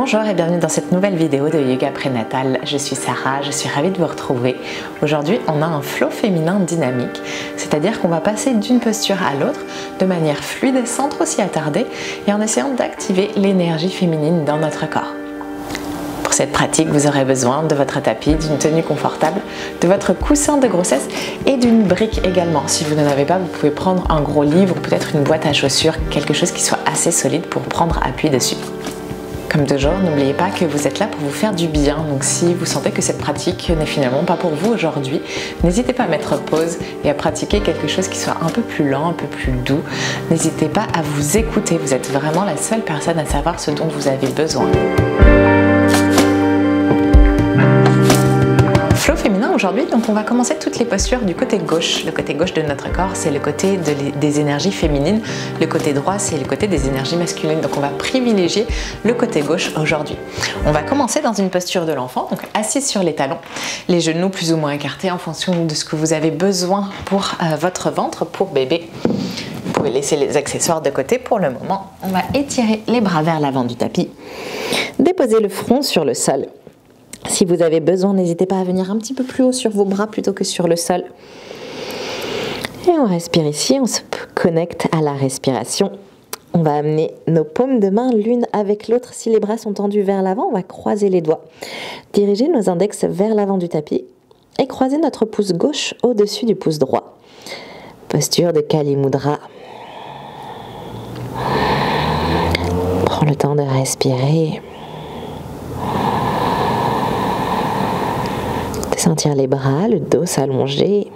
Bonjour et bienvenue dans cette nouvelle vidéo de Yoga Prénatal. Je suis Sarah, je suis ravie de vous retrouver. Aujourd'hui, on a un flow féminin dynamique, c'est-à-dire qu'on va passer d'une posture à l'autre de manière fluide sans trop s'y attarder et en essayant d'activer l'énergie féminine dans notre corps. Pour cette pratique, vous aurez besoin de votre tapis, d'une tenue confortable, de votre coussin de grossesse et d'une brique également. Si vous n'en avez pas, vous pouvez prendre un gros livre ou peut-être une boîte à chaussures, quelque chose qui soit assez solide pour prendre appui dessus. Comme toujours, n'oubliez pas que vous êtes là pour vous faire du bien, donc si vous sentez que cette pratique n'est finalement pas pour vous aujourd'hui, n'hésitez pas à mettre pause et à pratiquer quelque chose qui soit un peu plus lent, un peu plus doux. N'hésitez pas à vous écouter, vous êtes vraiment la seule personne à savoir ce dont vous avez besoin. Flow féminin aujourd'hui, donc on va commencer toutes les postures du côté gauche. Le côté gauche de notre corps, c'est le côté des énergies féminines. Le côté droit, c'est le côté des énergies masculines. Donc on va privilégier le côté gauche aujourd'hui. On va commencer dans une posture de l'enfant, donc assise sur les talons, les genoux plus ou moins écartés en fonction de ce que vous avez besoin pour votre ventre, pour bébé. Vous pouvez laisser les accessoires de côté pour le moment. On va étirer les bras vers l'avant du tapis. Déposer le front sur le sol. Si vous avez besoin, n'hésitez pas à venir un petit peu plus haut sur vos bras plutôt que sur le sol. Et on respire ici, on se connecte à la respiration. On va amener nos paumes de main l'une avec l'autre. Si les bras sont tendus vers l'avant, on va croiser les doigts. Diriger nos index vers l'avant du tapis et croiser notre pouce gauche au-dessus du pouce droit. Posture de Kali Mudra. Prends le temps de respirer. Sentir les bras, le dos s'allonger.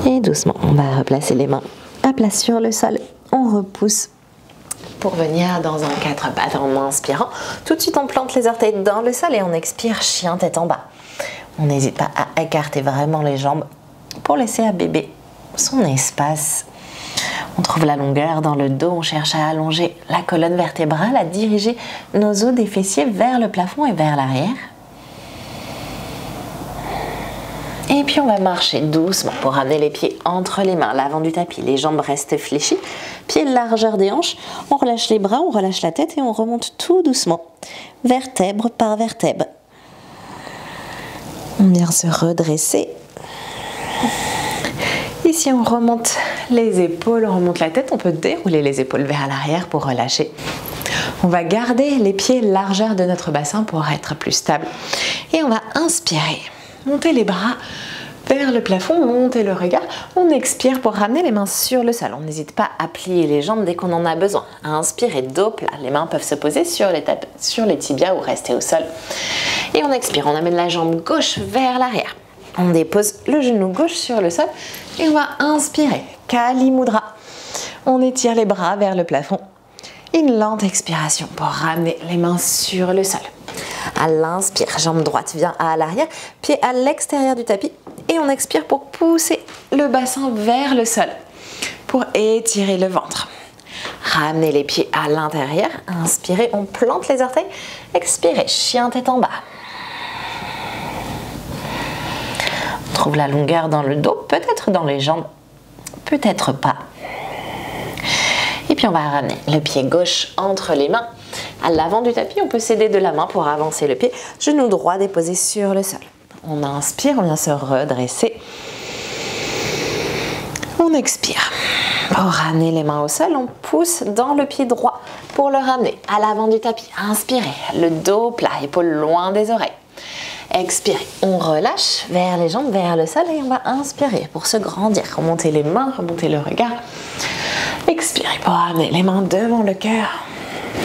Et doucement, on va replacer les mains à plat sur le sol. On repousse pour venir dans un 4 pattes en inspirant. Tout de suite, on plante les orteils dans le sol et on expire, chien tête en bas. On n'hésite pas à écarter vraiment les jambes pour laisser à bébé son espace. On trouve la longueur dans le dos, on cherche à allonger la colonne vertébrale, à diriger nos os des fessiers vers le plafond et vers l'arrière. Et puis on va marcher doucement pour ramener les pieds entre les mains, l'avant du tapis. Les jambes restent fléchies, pieds largeur des hanches. On relâche les bras, on relâche la tête et on remonte tout doucement, vertèbre par vertèbre. On vient se redresser. Ici, on remonte les épaules, on remonte la tête. On peut dérouler les épaules vers l'arrière pour relâcher. On va garder les pieds largeur de notre bassin pour être plus stable. Et on va inspirer, monter les bras vers le plafond, monter le regard. On expire pour ramener les mains sur le sol. On n'hésite pas à plier les jambes dès qu'on en a besoin. Inspire et dos plat. Les mains peuvent se poser sur les tibias ou rester au sol. Et on expire, on amène la jambe gauche vers l'arrière. On dépose le genou gauche sur le sol et on va inspirer, Kali Mudra. On étire les bras vers le plafond. Une lente expiration pour ramener les mains sur le sol. À l'inspire, jambe droite vient à l'arrière, pied à l'extérieur du tapis et on expire pour pousser le bassin vers le sol pour étirer le ventre. Ramenez les pieds à l'intérieur, inspirez, on plante les orteils, expirez, chien tête en bas. On trouve la longueur dans le dos, peut-être dans les jambes, peut-être pas. Et puis on va ramener le pied gauche entre les mains. À l'avant du tapis, on peut s'aider de la main pour avancer le pied. Genou droit déposé sur le sol. On inspire, on vient se redresser. On expire. Pour ramener les mains au sol, on pousse dans le pied droit pour le ramener à l'avant du tapis. Inspirez, le dos plat, épaules loin des oreilles. Expirez, on relâche vers les jambes, vers le sol et on va inspirer pour se grandir. Remonter les mains, remonter le regard. Expirez pour amener les mains devant le cœur.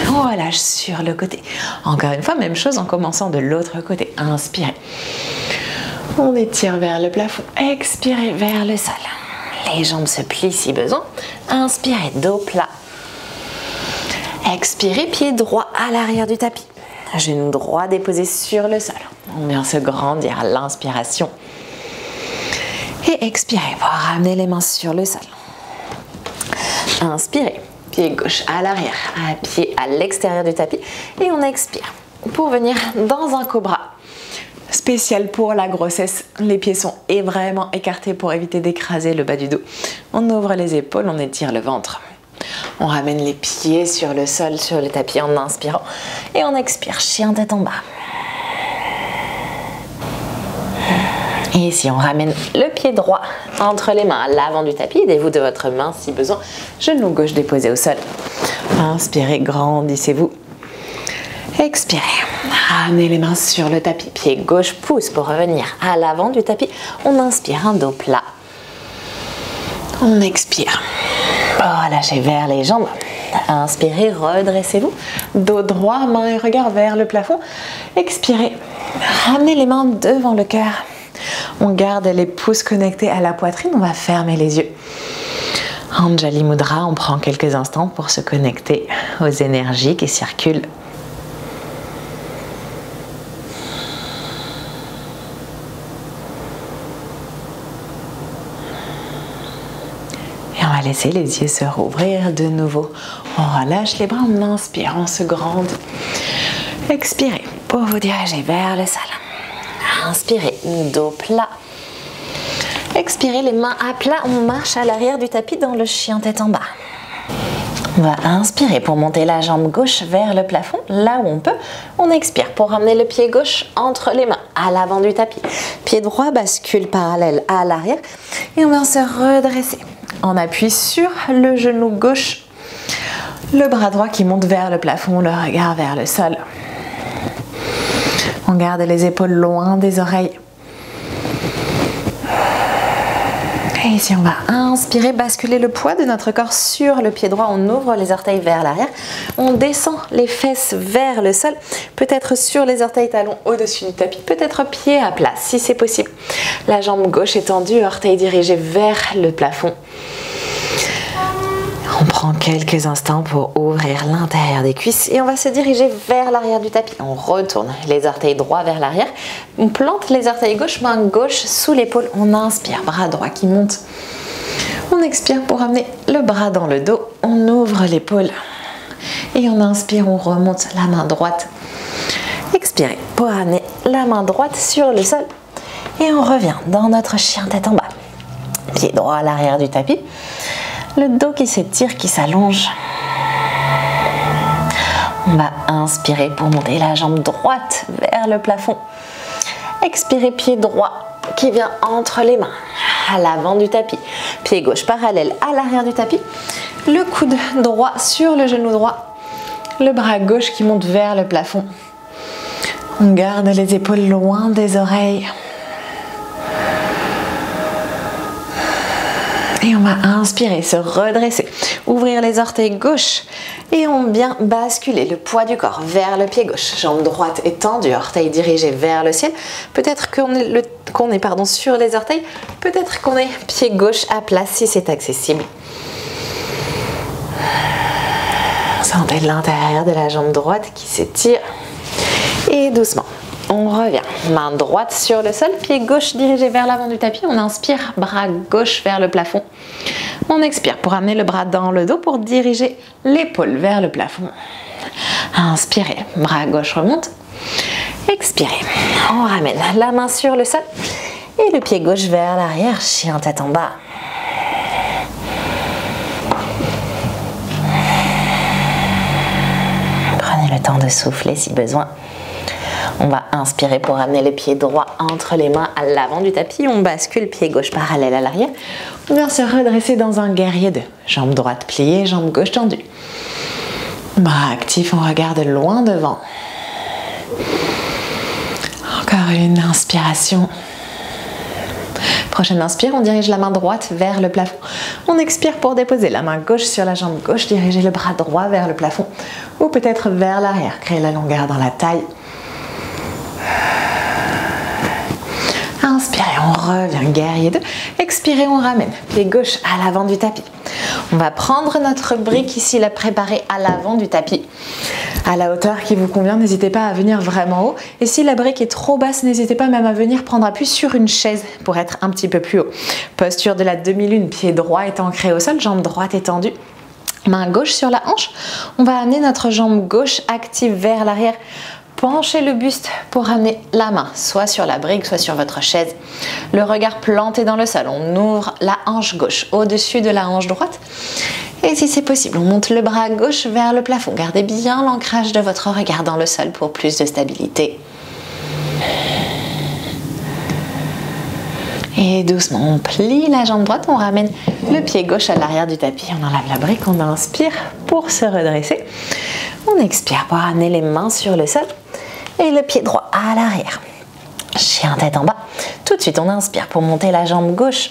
On relâche sur le côté. Encore une fois, même chose en commençant de l'autre côté. Inspirez. On étire vers le plafond. Expirez vers le sol. Les jambes se plient si besoin. Inspirez, dos plat. Expirez, pied droit à l'arrière du tapis. Genou droit déposé sur le sol. On vient se grandir à l'inspiration. Et expirez pour ramener les mains sur le sol. Inspirez, pied gauche à l'arrière, pied à l'extérieur du tapis. Et on expire pour venir dans un cobra. Spécial pour la grossesse, les pieds sont vraiment écartés pour éviter d'écraser le bas du dos. On ouvre les épaules, on étire le ventre. On ramène les pieds sur le sol, sur le tapis en inspirant. Et on expire, chien tête en bas. Et ici, on ramène le pied droit entre les mains à l'avant du tapis. Aidez-vous de votre main si besoin. Genou gauche déposé au sol. Inspirez, grandissez-vous. Expirez. Ramenez les mains sur le tapis. Pied gauche pousse pour revenir à l'avant du tapis. On inspire, un dos plat. On expire. Relâchez vers les jambes. Inspirez, redressez-vous. Dos droit, main et regard vers le plafond. Expirez. Ramenez les mains devant le cœur. On garde les pouces connectés à la poitrine. On va fermer les yeux. Anjali Mudra, on prend quelques instants pour se connecter aux énergies qui circulent. On va laisser les yeux se rouvrir de nouveau. On relâche les bras, on inspire, on se grandit. Expirez pour vous diriger vers le sol. Inspirez, dos plat. Expirez, les mains à plat. On marche à l'arrière du tapis dans le chien tête en bas. On va inspirer pour monter la jambe gauche vers le plafond, là où on peut. On expire pour ramener le pied gauche entre les mains, à l'avant du tapis. Pied droit bascule parallèle à l'arrière. Et on va se redresser. On appuie sur le genou gauche, le bras droit qui monte vers le plafond, le regard vers le sol. On garde les épaules loin des oreilles. Et ici, on va inspirer, basculer le poids de notre corps sur le pied droit. On ouvre les orteils vers l'arrière. On descend les fesses vers le sol. Peut-être sur les orteils talons au-dessus du tapis. Peut-être pied à plat, si c'est possible. La jambe gauche étendue, orteils dirigés vers le plafond. On prend quelques instants pour ouvrir l'intérieur des cuisses et on va se diriger vers l'arrière du tapis. On retourne les orteils droits vers l'arrière. On plante les orteils gauche, main gauche sous l'épaule. On inspire, bras droit qui monte. On expire pour amener le bras dans le dos. On ouvre l'épaule. Et on inspire, on remonte la main droite. Expirez pour amener la main droite sur le sol. Et on revient dans notre chien tête en bas. Pied droit à l'arrière du tapis. Le dos qui s'étire, qui s'allonge. On va inspirer pour monter la jambe droite vers le plafond. Expirez, pied droit qui vient entre les mains, à l'avant du tapis. Pied gauche parallèle à l'arrière du tapis. Le coude droit sur le genou droit. Le bras gauche qui monte vers le plafond. On garde les épaules loin des oreilles. Et on va inspirer, se redresser, ouvrir les orteils gauche et on vient basculer le poids du corps vers le pied gauche. Jambe droite étendue, orteils dirigés vers le ciel. Peut-être qu'on est, sur les orteils, peut-être qu'on est pied gauche à plat si c'est accessible. Sentez l'intérieur de la jambe droite qui s'étire et doucement. On revient, main droite sur le sol, pied gauche dirigé vers l'avant du tapis. On inspire, bras gauche vers le plafond. On expire pour amener le bras dans le dos pour diriger l'épaule vers le plafond. Inspirez, bras gauche remonte. Expirez, on ramène la main sur le sol et le pied gauche vers l'arrière, chien tête en bas. Prenez le temps de souffler si besoin. On va inspirer pour amener le pied droit entre les mains à l'avant du tapis. On bascule pied gauche parallèle à l'arrière. On vient se redresser dans un guerrier 2. Jambe droite pliée, jambe gauche tendue. Bras actifs, on regarde loin devant. Encore une inspiration. Prochaine inspire, on dirige la main droite vers le plafond. On expire pour déposer la main gauche sur la jambe gauche, diriger le bras droit vers le plafond ou peut-être vers l'arrière. Créer la longueur dans la taille. Inspirez, on revient, guerrier 2. Expirez, on ramène. Pied gauche à l'avant du tapis. On va prendre notre brique ici, la préparer à l'avant du tapis. À la hauteur qui vous convient, n'hésitez pas à venir vraiment haut. Et si la brique est trop basse, n'hésitez pas même à venir prendre appui sur une chaise pour être un petit peu plus haut. Posture de la demi-lune, pied droit est ancré au sol, jambe droite étendue. Main gauche sur la hanche. On va amener notre jambe gauche active vers l'arrière penchez le buste pour ramener la main soit sur la brique, soit sur votre chaise. Le regard planté dans le sol. On ouvre la hanche gauche au-dessus de la hanche droite. Et si c'est possible, on monte le bras gauche vers le plafond. Gardez bien l'ancrage de votre regard dans le sol pour plus de stabilité. Et doucement, on plie la jambe droite, on ramène le pied gauche à l'arrière du tapis. On enlève la brique, on inspire pour se redresser. On expire pour ramener les mains sur le sol et le pied droit à l'arrière. Chien tête en bas. Tout de suite, on inspire pour monter la jambe gauche.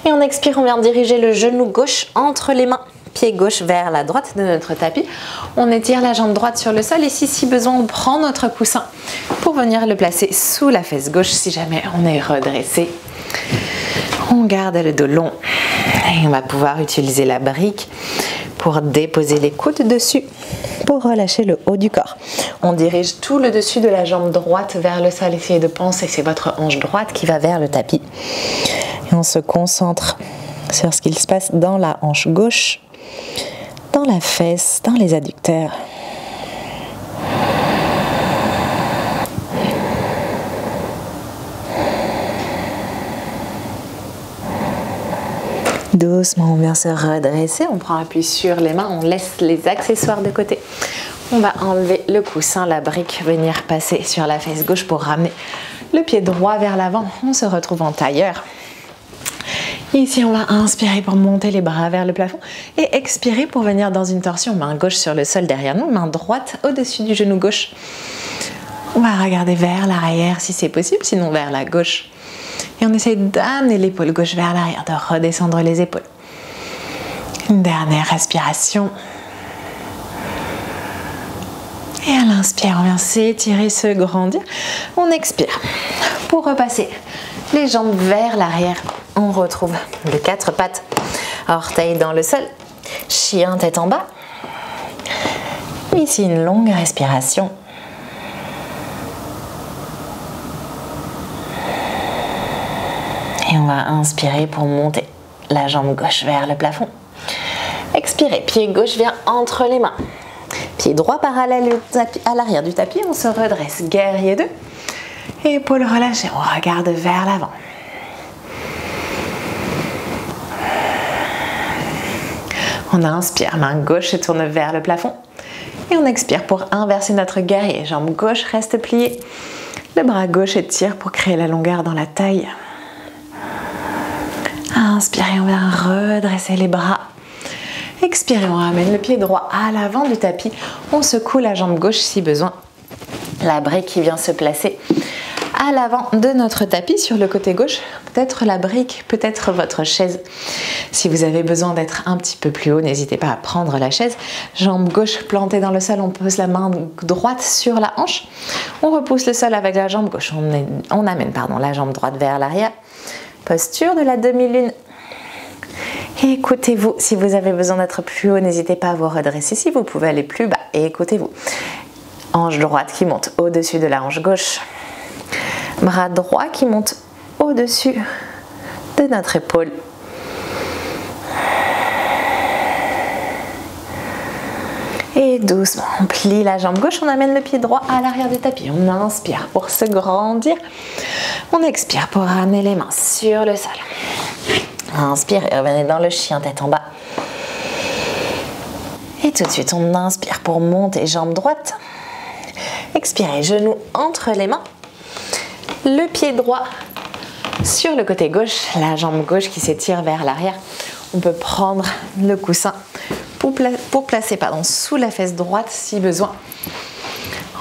Et on expire, on vient diriger le genou gauche entre les mains. Pied gauche vers la droite de notre tapis. On étire la jambe droite sur le sol. Et si besoin, on prend notre coussin pour venir le placer sous la fesse gauche si jamais on est redressé. On garde le dos long. Et on va pouvoir utiliser la brique pour déposer les coudes dessus, pour relâcher le haut du corps. On dirige tout le dessus de la jambe droite vers le sol. Essayez de penser, c'est votre hanche droite qui va vers le tapis. Et on se concentre sur ce qu'il se passe dans la hanche gauche, dans la fesse, dans les adducteurs. Doucement, on vient se redresser, on prend appui sur les mains, on laisse les accessoires de côté. On va enlever le coussin, la brique, venir passer sur la fesse gauche pour ramener le pied droit vers l'avant. On se retrouve en tailleur. Ici, on va inspirer pour monter les bras vers le plafond et expirer pour venir dans une torsion. Main gauche sur le sol derrière nous, main droite au-dessus du genou gauche. On va regarder vers l'arrière si c'est possible, sinon vers la gauche. Et on essaye d'amener l'épaule gauche vers l'arrière, de redescendre les épaules. Une dernière respiration. Et à l'inspire, on vient s'étirer, se grandir. On expire. Pour repasser les jambes vers l'arrière, on retrouve les quatre pattes. Orteils dans le sol. Chien tête en bas. Ici, une longue respiration. Et on va inspirer pour monter la jambe gauche vers le plafond. Expirez, pied gauche vient entre les mains. Pied droit parallèle à l'arrière du tapis, on se redresse, guerrier 2. Épaules relâchées, on regarde vers l'avant. On inspire, main gauche se tourne vers le plafond. Et on expire pour inverser notre guerrier. Jambe gauche reste pliée. Le bras gauche étire pour créer la longueur dans la taille. Inspirez, on va redresser les bras. Expirez, on ramène le pied droit à l'avant du tapis. On secoue la jambe gauche si besoin. La brique qui vient se placer à l'avant de notre tapis sur le côté gauche. Peut-être la brique, peut-être votre chaise. Si vous avez besoin d'être un petit peu plus haut, n'hésitez pas à prendre la chaise. Jambe gauche plantée dans le sol, on pose la main droite sur la hanche. On repousse le sol avec la jambe gauche. On amène la jambe droite vers l'arrière. Posture de la demi-lune. Écoutez-vous, si vous avez besoin d'être plus haut, n'hésitez pas à vous redresser. Si vous pouvez aller plus bas, écoutez-vous. Hanche droite qui monte au-dessus de la hanche gauche. Bras droit qui monte au-dessus de notre épaule. Et doucement, on plie la jambe gauche, on amène le pied droit à l'arrière du tapis. On inspire pour se grandir. On expire pour ramener les mains sur le sol. Inspire et revenez dans le chien tête en bas. Et tout de suite, on inspire pour monter jambe droite. Expirez, genoux entre les mains. Le pied droit sur le côté gauche, la jambe gauche qui s'étire vers l'arrière. On peut prendre le coussin pour placer sous la fesse droite si besoin.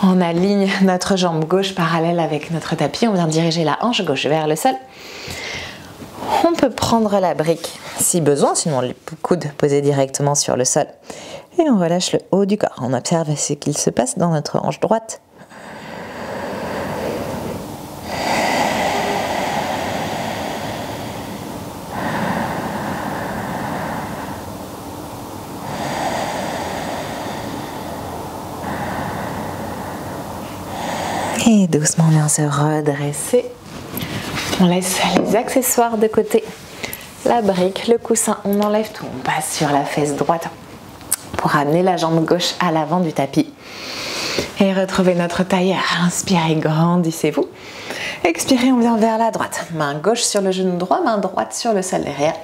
On aligne notre jambe gauche parallèle avec notre tapis. On vient diriger la hanche gauche vers le sol. On peut prendre la brique si besoin, sinon les coudes posés directement sur le sol. Et on relâche le haut du corps. On observe ce qu'il se passe dans notre hanche droite. Et doucement, on vient se redresser. On laisse les accessoires de côté. La brique, le coussin, on enlève tout. On passe sur la fesse droite pour amener la jambe gauche à l'avant du tapis. Et retrouvez notre tailleur. Inspirez, grandissez-vous. Expirez, on vient vers la droite. Main gauche sur le genou droit, main droite sur le sol derrière.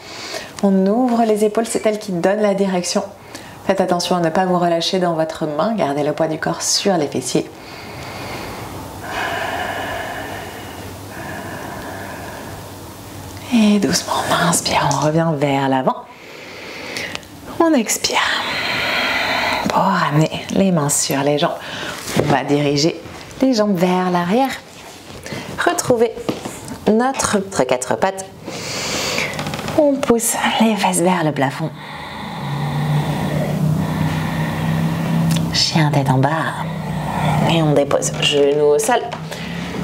On ouvre les épaules, c'est elle qui donne la direction. Faites attention à ne pas vous relâcher dans votre main. Gardez le poids du corps sur les fessiers. Et doucement, on inspire, on revient vers l'avant. On expire. Pour ramener les mains sur les jambes, on va diriger les jambes vers l'arrière. Retrouvez notre quatre pattes. On pousse les fesses vers le plafond. Chien tête en bas. Et on dépose genoux au sol.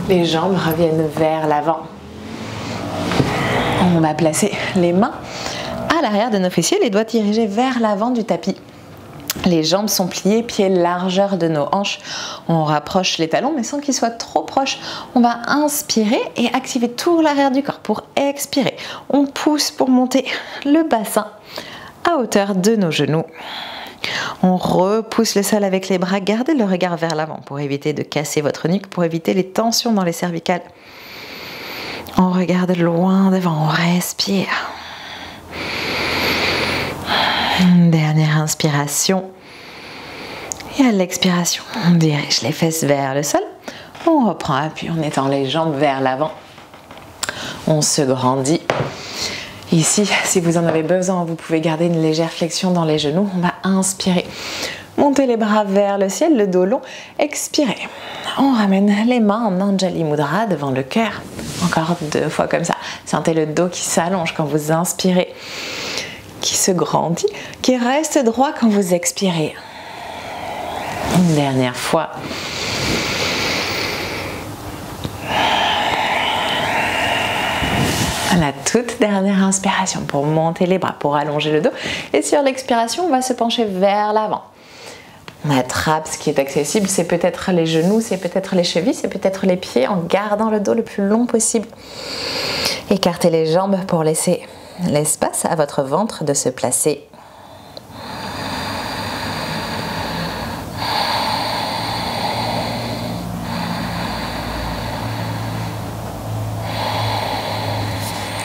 Les jambes reviennent vers l'avant. On va placer les mains à l'arrière de nos fessiers, les doigts dirigés vers l'avant du tapis. Les jambes sont pliées, pieds largeur de nos hanches. On rapproche les talons, mais sans qu'ils soient trop proches. On va inspirer et activer tout l'arrière du corps. Pour expirer, on pousse pour monter le bassin à hauteur de nos genoux. On repousse le sol avec les bras. Gardez le regard vers l'avant pour éviter de casser votre nuque, pour éviter les tensions dans les cervicales. On regarde loin devant, on respire. Une dernière inspiration. Et à l'expiration, on dirige les fesses vers le sol. On reprend appui, on étend les jambes vers l'avant. On se grandit. Ici, si vous en avez besoin, vous pouvez garder une légère flexion dans les genoux. On va inspirer. Montez les bras vers le ciel, le dos long. Expirez. On ramène les mains en Anjali Mudra devant le cœur. Encore 2 fois comme ça. Sentez le dos qui s'allonge quand vous inspirez, qui se grandit, qui reste droit quand vous expirez. Une dernière fois. La toute dernière inspiration pour monter les bras, pour allonger le dos. Et sur l'expiration, on va se pencher vers l'avant. On attrape ce qui est accessible, c'est peut-être les genoux, c'est peut-être les chevilles, c'est peut-être les pieds, en gardant le dos le plus long possible. Écartez les jambes pour laisser l'espace à votre ventre de se placer.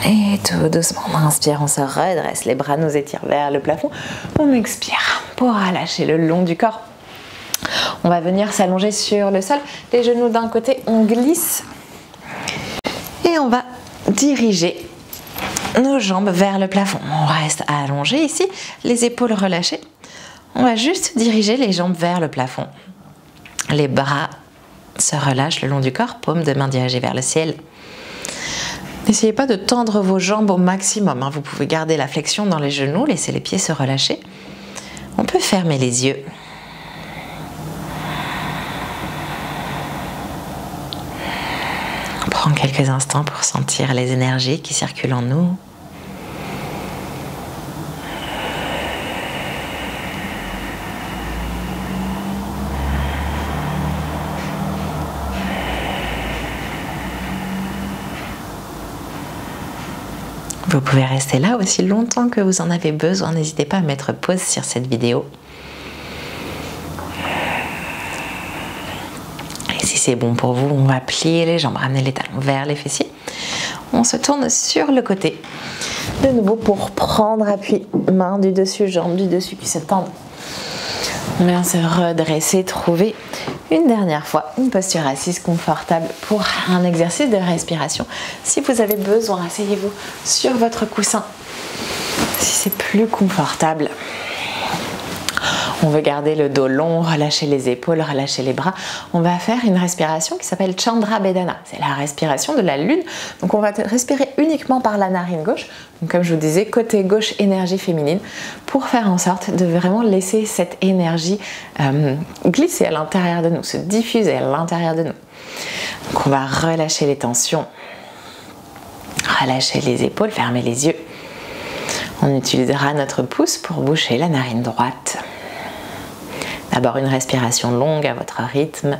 Et tout doucement, on inspire, on se redresse, les bras nous étirent vers le plafond. On expire pour relâcher le long du corps. On va venir s'allonger sur le sol, les genoux d'un côté, on glisse. Et on va diriger nos jambes vers le plafond. On reste allongé ici, les épaules relâchées. On va juste diriger les jambes vers le plafond. Les bras se relâchent le long du corps, paume de main dirigée vers le ciel. N'essayez pas de tendre vos jambes au maximum. Vous pouvez garder la flexion dans les genoux, laisser les pieds se relâcher. On peut fermer les yeux. On prend quelques instants pour sentir les énergies qui circulent en nous. Vous pouvez rester là aussi longtemps que vous en avez besoin. N'hésitez pas à mettre pause sur cette vidéo. Et si c'est bon pour vous, on va plier les jambes, ramener les talons vers les fessiers. On se tourne sur le côté. De nouveau pour prendre appui. Main du dessus, jambes du dessus qui se tendent. On vient se redresser, trouver une dernière fois une posture assise confortable pour un exercice de respiration. Si vous avez besoin, asseyez-vous sur votre coussin si c'est plus confortable. On veut garder le dos long, relâcher les épaules, relâcher les bras. On va faire une respiration qui s'appelle Chandra Bedana. C'est la respiration de la lune. Donc on va respirer uniquement par la narine gauche. Donc comme je vous disais, côté gauche, énergie féminine, pour faire en sorte de vraiment laisser cette énergie glisser à l'intérieur de nous, se diffuser à l'intérieur de nous. Donc on va relâcher les tensions, relâcher les épaules, fermer les yeux. On utilisera notre pouce pour boucher la narine droite. D'abord une respiration longue à votre rythme.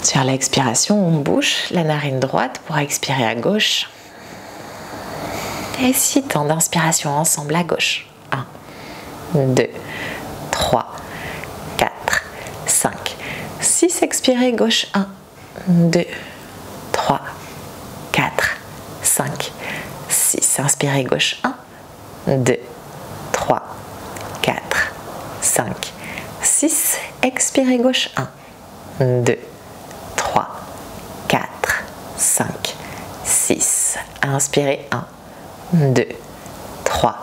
Sur l'expiration, on bouche la narine droite pour expirer à gauche. Et 6 temps d'inspiration ensemble à gauche. 1, 2, 3, 4, Expirez gauche 1, 2, 3, 4, 5, 6. Inspirez gauche 1, 2, 3, 4, 5, 6. Expirez gauche 1, 2, 3, 4, 5, 6. Inspirez 1, 2, 3,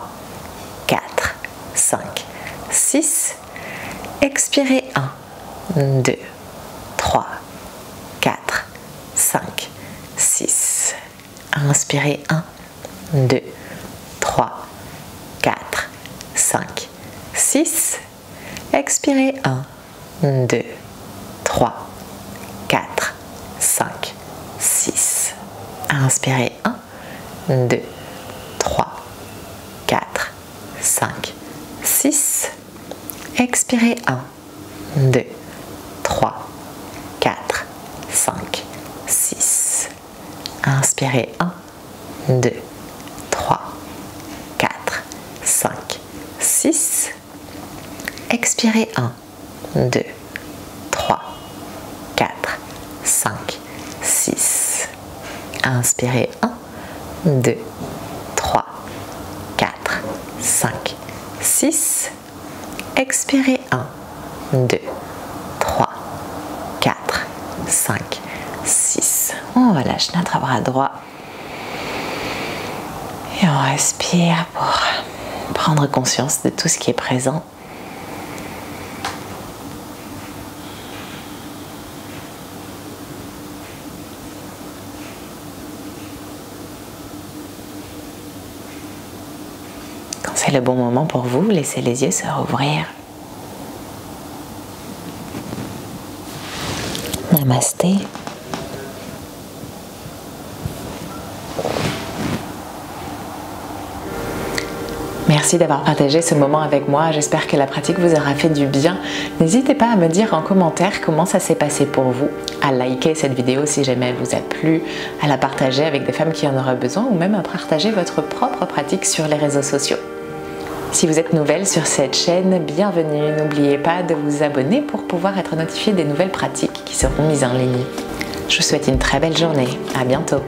4, 5, 6. Expirez 1, 2, 3, 4, 5, 6. Inspirez 1, 2, 3, 4, 5, 6. Expirez 1, 2, 3, 4, 5, 6. Inspirez 1, 2, 3, 4, 5, 6. Expirez 1, 2, 3, 4, 5, 6. Inspirez 1, 2, 3, 4, 5, 6. Expirez 1, 2, 3, 4, 5, 6. Inspirez 1, 2, 3, 4, 5, 6. Expirez 1, 2, 3, 4, 5, 6. On relâche notre bras droit. Et on respire pour prendre conscience de tout ce qui est présent. Quand c'est le bon moment pour vous, laissez les yeux se rouvrir. Namasté. Merci d'avoir partagé ce moment avec moi. J'espère que la pratique vous aura fait du bien. N'hésitez pas à me dire en commentaire comment ça s'est passé pour vous, à liker cette vidéo si jamais elle vous a plu, à la partager avec des femmes qui en auraient besoin ou même à partager votre propre pratique sur les réseaux sociaux. Si vous êtes nouvelle sur cette chaîne, bienvenue. N'oubliez pas de vous abonner pour pouvoir être notifié des nouvelles pratiques qui seront mises en ligne. Je vous souhaite une très belle journée. À bientôt.